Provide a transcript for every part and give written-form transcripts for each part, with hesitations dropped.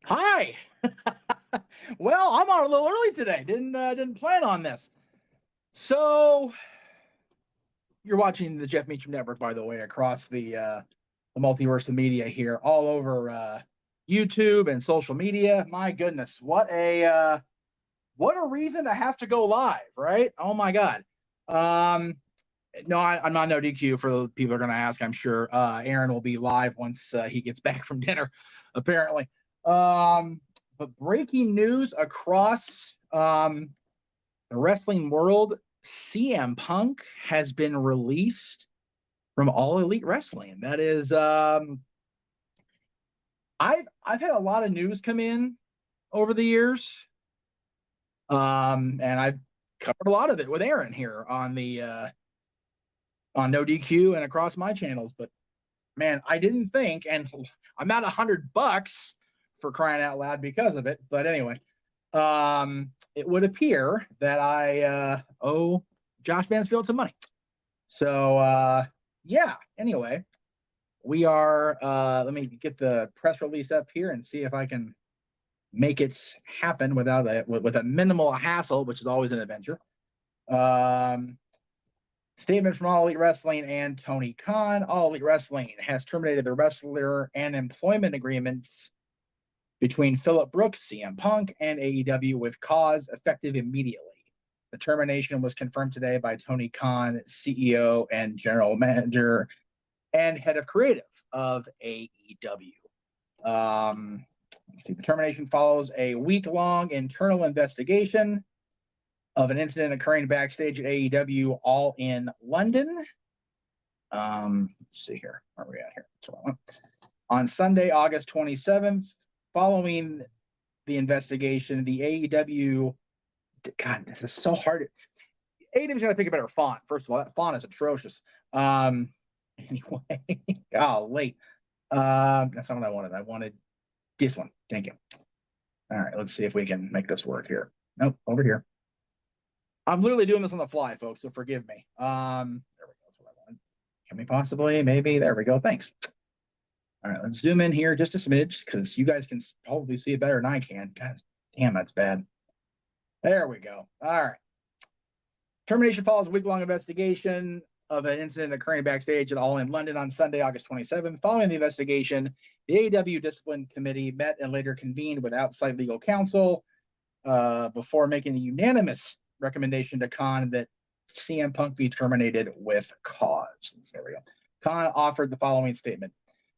Hi. Well, I'm on a little early today. Didn't plan on this. So you're watching the Jeff Meacham Network, by the way, across the multiverse of media here, all over YouTube and social media. My goodness, what a reason to have to go live, right? Oh my God. No, I'm not no DQ for the people who are going to ask. I'm sure Aaron will be live once he gets back from dinner, apparently. But breaking news across the wrestling world: CM Punk has been released from All Elite Wrestling. That is, I've had a lot of news come in over the years, and I've covered a lot of it with Aaron here on the on No DQ and across my channels. But man, I didn't think, and I'm not $100 for crying out loud because of it. But anyway, it would appear that I owe Josh Mansfield some money. So yeah, anyway, we are let me get the press release up here and see if I can make it happen with a minimal hassle, which is always an adventure. Statement from All Elite Wrestling and Tony Khan. All Elite Wrestling has terminated the wrestler and employment agreements between Phillip Brooks, CM Punk, and AEW with cause effective immediately. The termination was confirmed today by Tony Khan, CEO and general manager and head of creative of AEW. Let's see. The termination follows a week-long internal investigation of an incident occurring backstage at AEW All in London. Let's see here. Where are we at here? That's what I want. On Sunday, August 27th, following the investigation, the AEW, God, this is so hard. AEW's got to pick a better font. First of all, that font is atrocious. Anyway, golly. That's not what I wanted. I wanted this one. Thank you. All right, let's see if we can make this work here. Nope, over here. I'm literally doing this on the fly, folks, so forgive me. There we go. That's what I wanted. Can we possibly? Maybe. There we go. Thanks. All right, let's zoom in here just a smidge because you guys can probably see it better than I can. God damn, that's bad. There we go. All right. Termination follows a week-long investigation of an incident occurring backstage at All in London on Sunday, August 27th. Following the investigation, the AEW Discipline Committee met and later convened with outside legal counsel before making a unanimous recommendation to Khan that CM Punk be terminated with cause. There we go. Khan offered the following statement.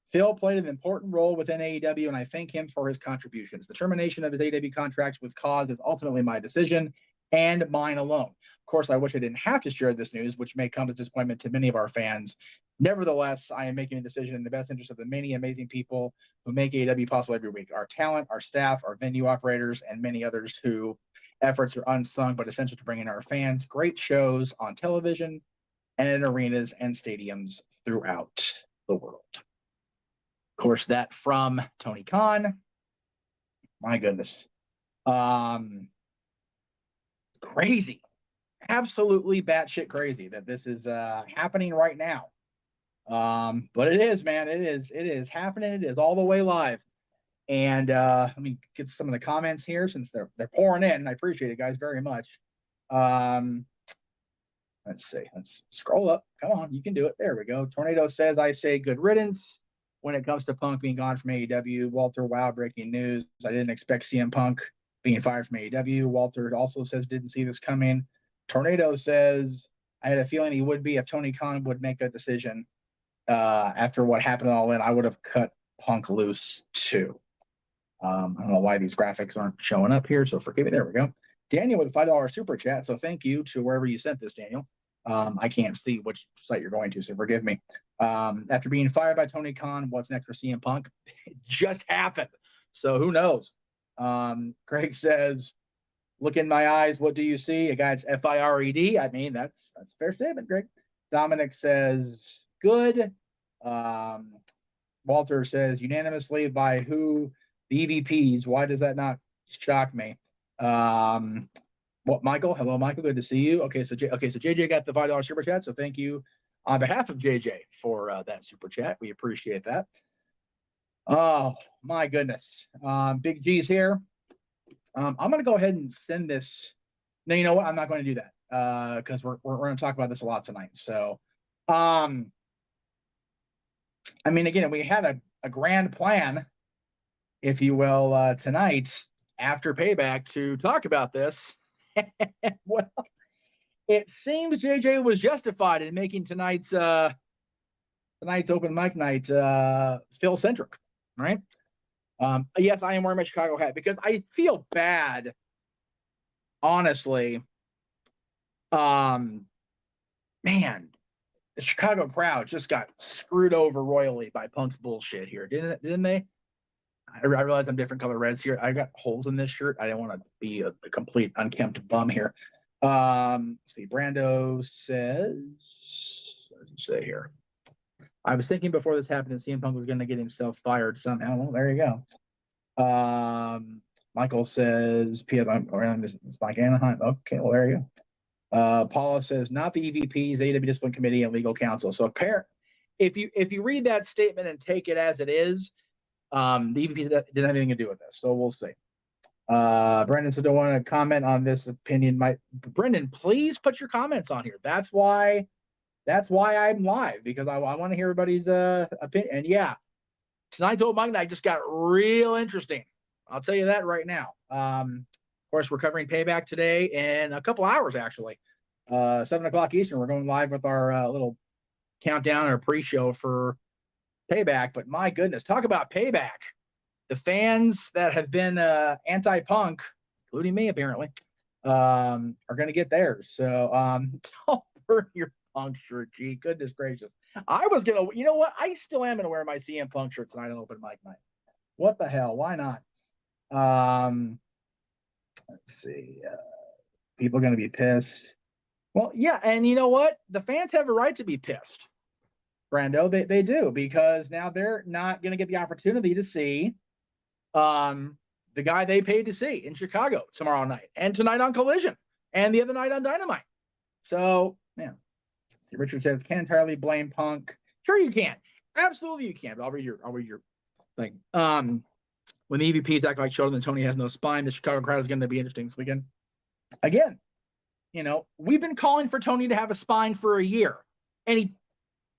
Phil played an important role within AEW, and I thank him for his contributions. The termination of his AEW contracts with cause is ultimately my decision and mine alone. Of course, I wish I didn't have to share this news, which may come as disappointment to many of our fans. Nevertheless, I am making a decision in the best interest of the many amazing people who make AEW possible every week. Our talent, our staff, our venue operators, and many others who efforts are unsung but essential to bring in our fans great shows on television and in arenas and stadiums throughout the world. Of course, that from Tony Khan. My goodness. Crazy. Absolutely batshit crazy that this is happening right now. But it is, man. It is happening. It is all the way live. And let me get some of the comments here since they're pouring in. I appreciate it, guys, very much. Let's see. Let's scroll up. Come on, you can do it. There we go. Tornado says, I say good riddance when it comes to Punk being gone from AEW. Walter, wow, breaking news. I didn't expect CM Punk being fired from AEW. Walter also says, didn't see this coming. Tornado says, I had a feeling he would be if Tony Khan would make that decision. After what happened All In, I would have cut Punk loose too. I don't know why these graphics aren't showing up here, so forgive me. There we go. Daniel with a $5 super chat, so thank you to wherever you sent this, Daniel. I can't see which site you're going to, so forgive me. After being fired by Tony Khan, what's next for CM Punk? It just happened, so who knows? Craig says, look in my eyes, what do you see? A guy that's F-I-R-E-D. I mean, that's a fair statement, Greg. Dominic says, good. Walter says, unanimously by who? The EVPs. Why does that not shock me? What, Michael? Hello, Michael. Good to see you. Okay, so JJ got the $5 super chat, so thank you on behalf of JJ for that super chat. We appreciate that. Oh my goodness. Big G's here. I'm going to go ahead and send this. No, you know what? I'm not going to do that because we're going to talk about this a lot tonight. So, I mean, again, we had a grand plan, if you will, tonight after Payback to talk about this. Well, it seems JJ was justified in making tonight's open mic night Phil centric, right? Yes, I am wearing my Chicago hat because I feel bad, honestly. Man, the Chicago crowd just got screwed over royally by Punk's bullshit here, didn't they? I realize I'm different color reds here. I got holes in this shirt. I don't want to be a complete unkempt bum here. Let's see, Brando says, what does it say here? I was thinking before this happened that CM Punk was going to get himself fired somehow. Well, there you go. Michael says, it's Mike Anaheim. Okay, well, there you go. Paula says, not the EVPs, AEW Discipline Committee, and legal counsel. So if you read that statement and take it as it is, the EVPs didn't have anything to do with this. So we'll see. Brendan said, don't want to comment on this opinion. Brendan, please put your comments on here. That's why I'm live, because I want to hear everybody's opinion. And yeah, tonight's open mic night just got real interesting. I'll tell you that right now. Of course, we're covering Payback today in a couple hours, actually. 7 o'clock Eastern, we're going live with our little countdown or pre-show for Payback. But my goodness, talk about Payback. The fans that have been anti-Punk, including me apparently, are going to get theirs. So don't burn your Punk shirt, gee. Goodness gracious. I was going to, you know what? I still am going to wear my CM Punk shirt tonight on open mic night. What the hell? Why not? Let's see. People are going to be pissed. Well, yeah, and you know what? The fans have a right to be pissed, Brando. They do, because now they're not going to get the opportunity to see the guy they paid to see in Chicago tomorrow night, and tonight on Collision, and the other night on Dynamite. So, man, see, Richard says, can't entirely blame Punk. Sure you can. Absolutely you can. But I'll read your thing. When the EVPs act like Sheldon and Tony has no spine, the Chicago crowd is going to be interesting this weekend. Again, you know, we've been calling for Tony to have a spine for a year, and he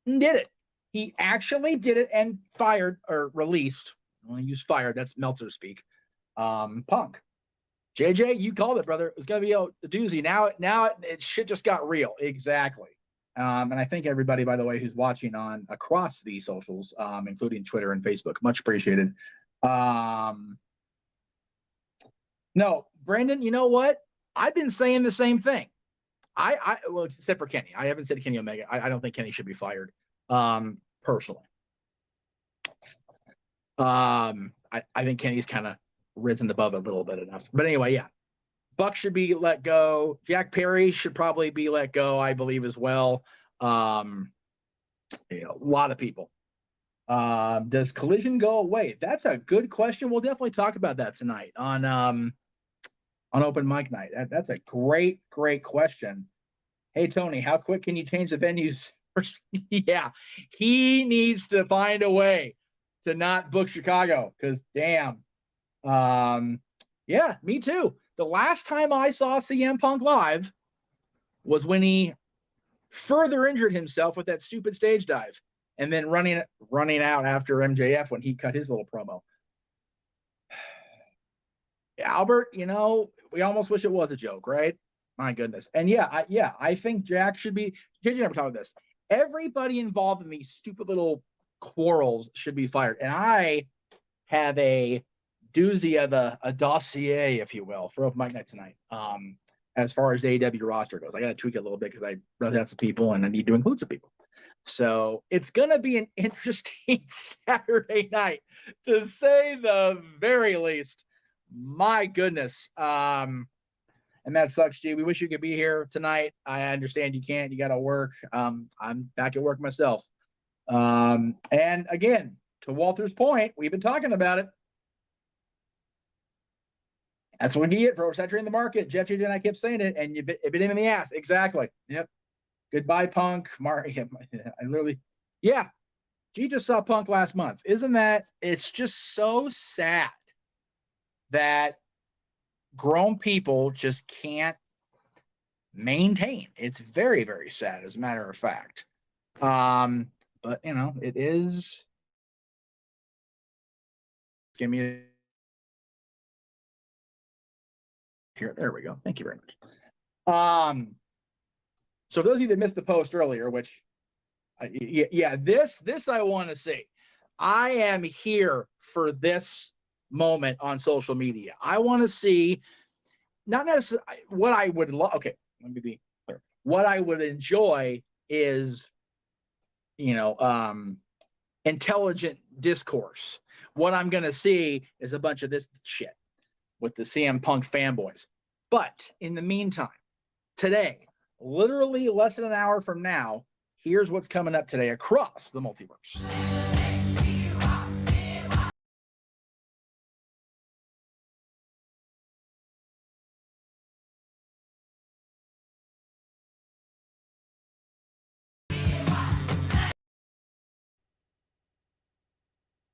did it. He actually did it and fired or released. I want to use fired. That's Meltzer speak. Punk. JJ, you called it, brother. It's going to be a doozy. Now it shit just got real. Exactly. And I thank everybody, by the way, who's watching on across the socials, including Twitter and Facebook. Much appreciated. No, Brandon, you know what? I've been saying the same thing. Well, except for Kenny. I haven't said Kenny Omega. I don't think Kenny should be fired, personally. I think Kenny's kind of risen above it a little bit enough. But anyway, yeah. Buck should be let go. Jack Perry should probably be let go, I believe, as well. A lot of people. Does Collision go away? That's a good question. We'll definitely talk about that tonight on open mic night. That's a great question. Hey, Tony, how quick can you change the venues? Yeah, he needs to find a way to not book Chicago, because damn. Yeah, me too. The last time I saw CM Punk live was when he further injured himself with that stupid stage dive, and then running out after MJF when he cut his little promo. Albert, you know, we almost wish it was a joke, right? My goodness. And yeah, I think Jack should be. JJ never talked about this. Everybody involved in these stupid little quarrels should be fired. And I have a doozy of a dossier, if you will, for open mic night tonight. As far as the AEW roster goes, I got to tweak it a little bit because I wrote out some people and I need to include some people. So it's going to be an interesting Saturday night, to say the very least. My goodness. And that sucks, G. We wish you could be here tonight. I understand you can't. You got to work. I'm back at work myself. And again, to Walter's point, we've been talking about it. That's what you get for oversaturating the market. Jeff, you and I kept saying it, and you bit him in the ass. Exactly. Yep. Goodbye, Punk. I literally, yeah. G just saw Punk last month. Isn't that? It's just so sad that grown people just can't maintain. It's very, very sad, as a matter of fact. But you know, it is. Give me a here. There we go. Thank you very much. So those of you that missed the post earlier, which this I want to see. I am here for this moment on social media. I want to see not necessarily what I would love. Okay, let me be clear. What I would enjoy is, intelligent discourse. What I'm going to see is a bunch of this shit with the CM Punk fanboys. But in the meantime, today, literally less than an hour from now, here's what's coming up today across the multiverse.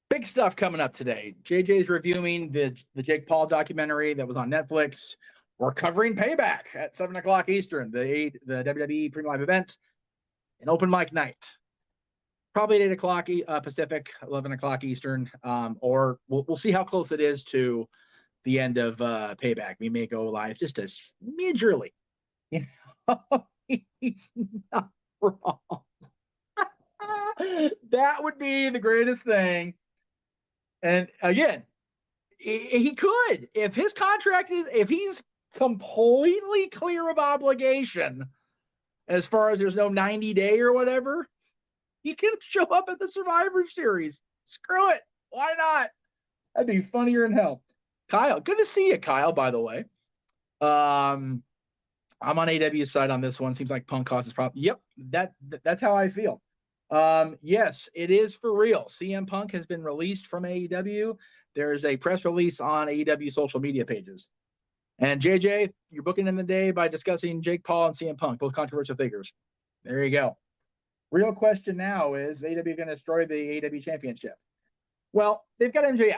Big stuff coming up today. JJ's reviewing the Jake Paul documentary that was on Netflix. We're covering Payback at 7 o'clock Eastern, the WWE Premium Live event, an open mic night. Probably at 8 o'clock Pacific, 11 o'clock Eastern, or we'll see how close it is to the end of Payback. We may go live just a smidge early. He's not wrong. That would be the greatest thing. And again, he could, if his contract is, if he's completely clear of obligation, as far as there's no 90-day or whatever, he could show up at the Survivor Series. Screw it. Why not? That'd be funnier than hell. Kyle, good to see you, Kyle, by the way. I'm on AEW's side on this one. Seems like Punk causes problems. Yep, that's how I feel. Yes, it is for real. CM Punk has been released from AEW. There is a press release on AEW social media pages. And JJ, you're booking in the day by discussing Jake Paul and CM Punk, both controversial figures. There you go. Real question now is AEW going to destroy the AEW championship? Well, they've got MJF.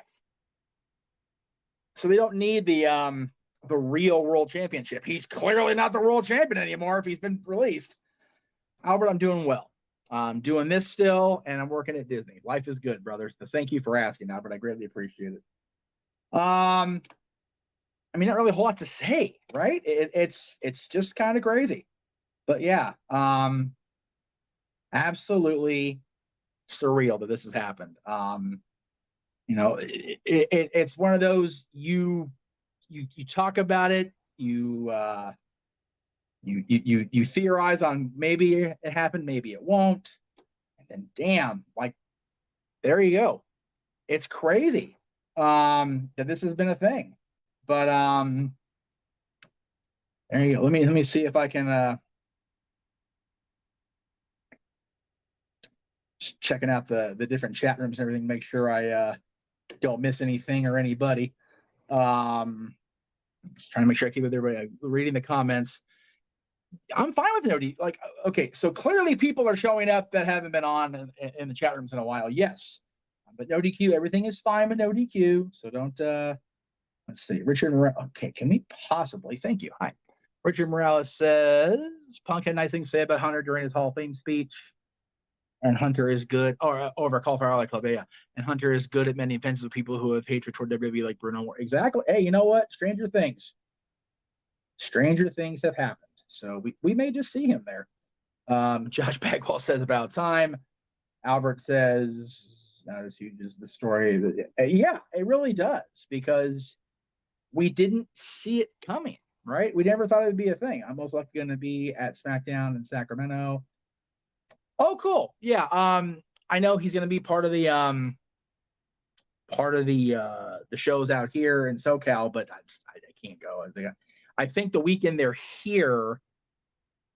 So they don't need the real world championship. He's clearly not the world champion anymore if he's been released. Albert, I'm doing well. I'm doing this still, and I'm working at Disney. Life is good, brothers. So thank you for asking, Albert. I greatly appreciate it. I mean, not really a whole lot to say, right? It's just kind of crazy. But yeah, absolutely surreal that this has happened. It's one of those you talk about it, you theorize on maybe it happened, maybe it won't, and then damn, like there you go. It's crazy that this has been a thing, but there you go. Let me see if I can just checking out the different chat rooms and everything, make sure I don't miss anything or anybody. Just trying to make sure I keep with everybody reading the comments. I'm fine with no D. Like, okay, so clearly people are showing up that haven't been on in the chat rooms in a while. Yes, but no DQ. Everything is fine with no DQ. So don't. Let's see. Richard. Okay, can we possibly? Thank you. Hi. Richard Morales says Punk had nice things to say about Hunter during his Hall of Fame speech. And Hunter is good, or over Call for Club, yeah. And Hunter is good at many offenses with people who have hatred toward WWE, like Bruno. Exactly. Hey, you know what? Stranger things have happened. So we may just see him there. Josh Bagwell says about time. Albert says not as huge as the story. Yeah, it really does, because we didn't see it coming, right? We never thought it would be a thing. I'm most likely going to be at SmackDown in Sacramento. Oh, cool. Yeah. I know he's going to be part of the shows out here in SoCal, but I can't go. I think the weekend they're here,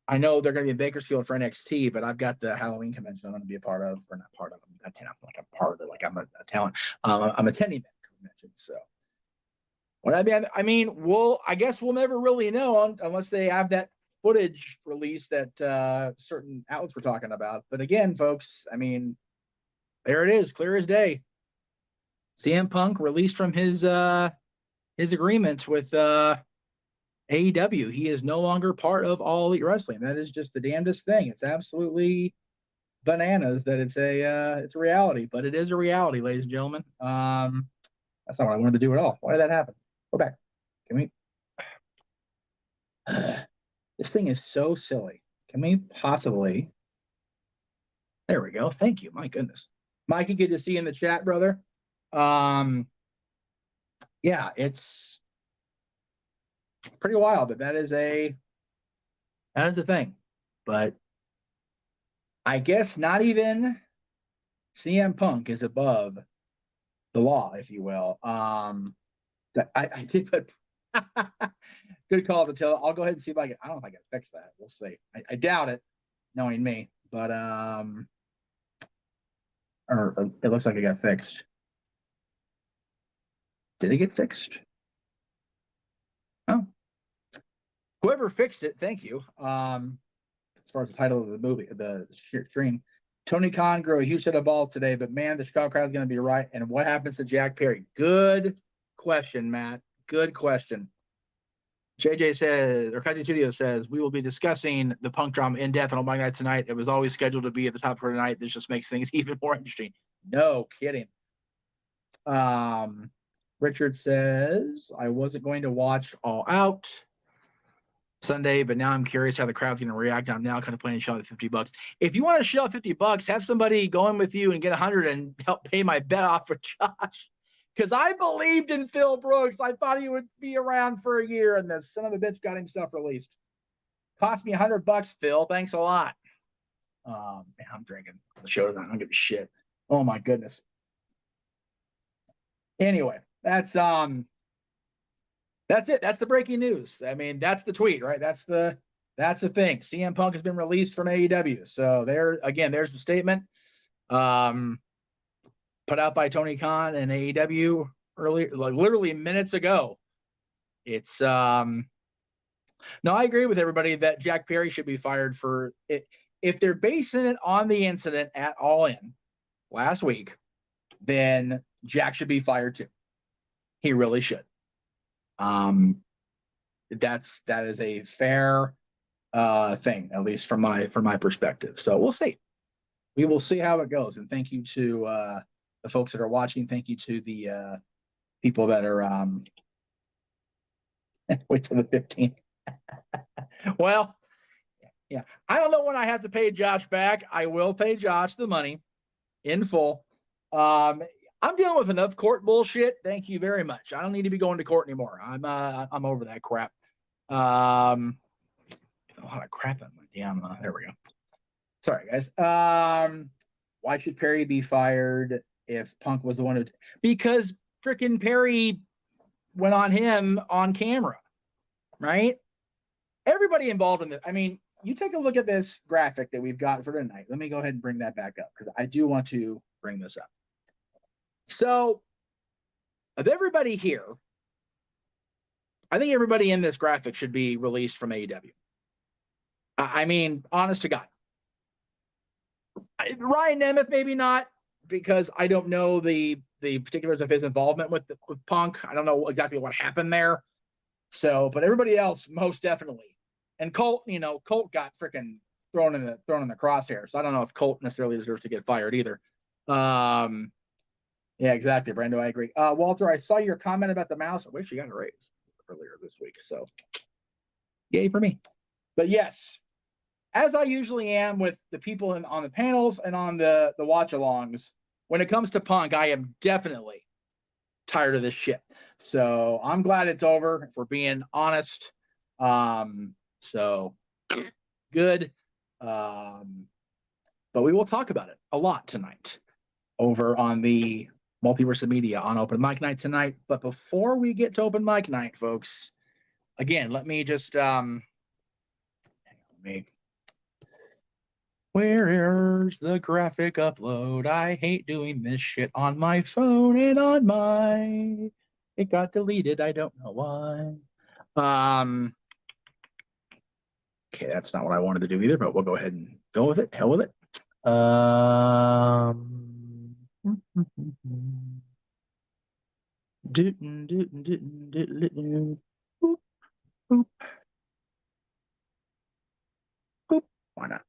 I know they're going to be in Bakersfield for NXT, but I've got the Halloween convention I'm going to be a part of, or not part of. I'm like a part of it, like I'm a talent. I'm attending that convention. So what I mean, I guess we'll never really know unless they have that footage release that certain outlets were talking about. But again, folks, I mean, There it is, clear as day. CM Punk released from his agreement with AEW. He is no longer part of All Elite Wrestling. That is just the damnedest thing. It's absolutely bananas that it's a reality, but it is a reality, ladies and gentlemen. That's not what I wanted to do at all. Why did that happen? Go back. Can we? This thing is so silly. Can we possibly? There we go. Thank you. My goodness, Mikey, good to see you in the chat, brother. Yeah, it's pretty wild, but that is a thing. But I guess not even CM Punk is above the law, if you will. I did put good call to tell. I'll go ahead and see if I can. I don't know if I can fix that. We'll see. I doubt it, knowing me. But or it looks like it got fixed. Did it get fixed? Oh, whoever fixed it, thank you. As far as the title of the movie, the stream, Tony Khan grew a huge set of balls today, but man, the Chicago crowd is going to be right. And what happens to Jack Perry? Good question, Matt. Good question. JJ says, or Kaji Studio says, we will be discussing the Punk drama in depth on Open Mic Night tonight. It was always scheduled to be at the top for tonight. This just makes things even more interesting. No kidding. Richard says, I wasn't going to watch All Out Sunday, but now I'm curious how the crowd's going to react. I'm now kind of planning to shell out $50. If you want to shell $50, have somebody go in with you and get 100 and help pay my bet off for Josh. Because I believed in Phil Brooks. I thought he would be around for a year, and the son of a bitch got himself released. Cost me $100, Phil. Thanks a lot. Man, I'm drinking the show tonight. I don't give a shit. Oh my goodness. Anyway, that's it. That's the breaking news. I mean, that's the tweet, right? That's the thing. CM Punk has been released from AEW. So there's the statement. Put out by Tony Khan and AEW earlier, like literally minutes ago. It's no, I agree with everybody that Jack Perry should be fired for it. If they're basing it on the incident at All In last week, then Jack should be fired too. He really should. That is a fair thing, at least from my perspective. So we'll see. We will see how it goes. And thank you to the folks that are watching. Thank you to the people that are wait till the 15th. Well, yeah. I don't know when I have to pay Josh back. I will pay Josh the money in full. I'm dealing with enough court bullshit. Thank you very much. I don't need to be going to court anymore. I'm over that crap. A lot of crap on my damn. There we go. Sorry, guys. Why should Perry be fired if Punk was the one who? Because frickin' Perry went on him on camera, right? Everybody involved in this. I mean, you take a look at this graphic that we've got for tonight. Let me go ahead and bring that back up because I do want to bring this up. So, of everybody here, I think everybody in this graphic should be released from AEW. I mean, honest to God. Ryan Nemeth, maybe not, because I don't know the particulars of his involvement with Punk. I don't know exactly what happened there. So, but everybody else, most definitely. And Colt, Colt got freaking thrown in the crosshair. So I don't know if Colt necessarily deserves to get fired either. Yeah, exactly, Brando. I agree. Walter, I saw your comment about the mouse. I wish you got a raise earlier this week. So, yay for me. But yes, as I usually am with the people on the panels and on the watch-alongs, when it comes to Punk, I am definitely tired of this shit. So I'm glad it's over, if we're being honest. So good. But we will talk about it a lot tonight over on the Multiverse of Media on Open Mic Night tonight. But before we get to Open Mic Night, folks, again, let me just where's the graphic upload? I hate doing this shit on my phone and on my. It got deleted. I don't know why. Okay, that's not what I wanted to do either, but we'll go ahead and go with it. Hell with it. Boop, boop, boop. Why not?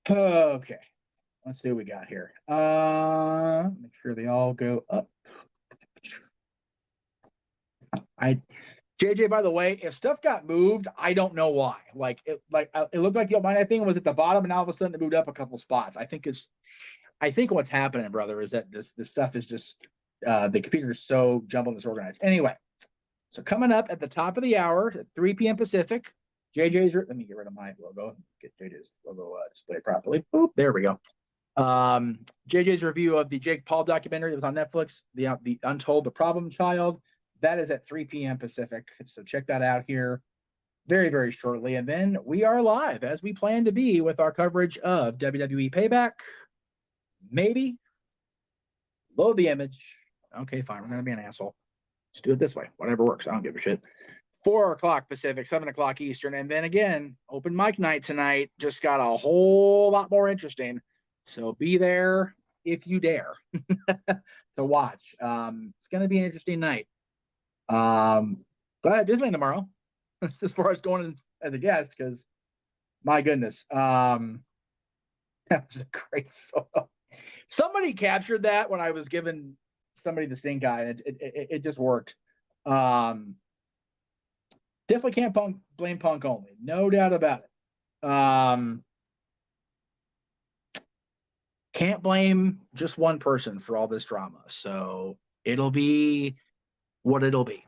Okay. Let's see what we got here. Make sure they all go up. JJ, by the way, if stuff got moved, I don't know why. It looked like the Albina thing was at the bottom, and all of a sudden it moved up a couple spots. I think what's happening, brother, is that this stuff is just the computer is so jumbled and disorganized. Anyway, so coming up at the top of the hour at 3 p.m. Pacific, JJ's. Let me get rid of my logo. Get JJ's logo displayed properly. Boop, there we go. JJ's review of the Jake Paul documentary that was on Netflix, the Untold, the Problem Child. That is at 3 p.m. Pacific. So check that out here very, very shortly. And then we are live as we plan to be with our coverage of WWE Payback. Maybe load the image. Okay, fine. We're going to be an asshole. Let's do it this way. Whatever works. I don't give a shit. 4 o'clock Pacific, 7 o'clock Eastern. And then again, open mic night tonight just got a whole lot more interesting. So be there if you dare to watch. It's going to be an interesting night. Go ahead, Disneyland tomorrow. As far as going as a guest, because my goodness, that was a great photo. Somebody captured that when I was giving somebody the stink eye, and it just worked. Definitely can't blame Punk only, no doubt about it. Can't blame just one person for all this drama. So it'll be what it'll be.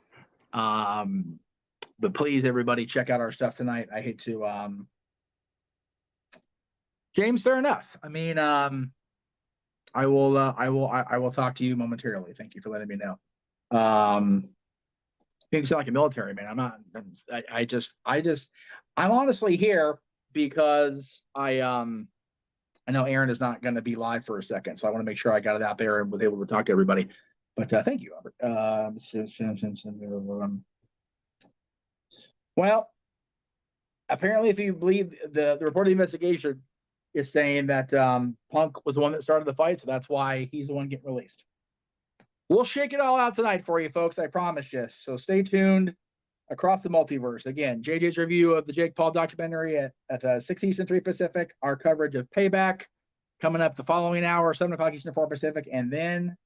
But please, everybody, check out our stuff tonight. I hate to, James, fair enough. I mean, I will talk to you momentarily. Thank you for letting me know. You sound like a military man. I'm not. I'm honestly here because I know Aaron is not going to be live for a second, so I want to make sure I got it out there and was able to talk to everybody. But thank you, Albert. Well, apparently, if you believe the reported investigation is saying that Punk was the one that started the fight, so that's why he's the one getting released. We'll shake it all out tonight for you, folks. I promise you. So stay tuned across the multiverse. Again, JJ's review of the Jake Paul documentary at 6 Eastern, 3 Pacific. Our coverage of Payback coming up the following hour, 7 o'clock Eastern, 4 Pacific. And then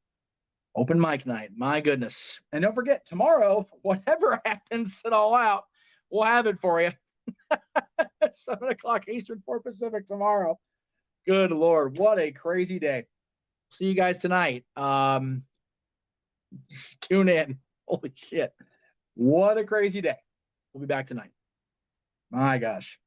open mic night. My goodness. And don't forget, tomorrow, whatever happens at All Out, we'll have it for you. 7 o'clock Eastern, 4 Pacific tomorrow. Good Lord. What a crazy day. See you guys tonight. Tune in. Holy shit. What a crazy day. We'll be back tonight. My gosh.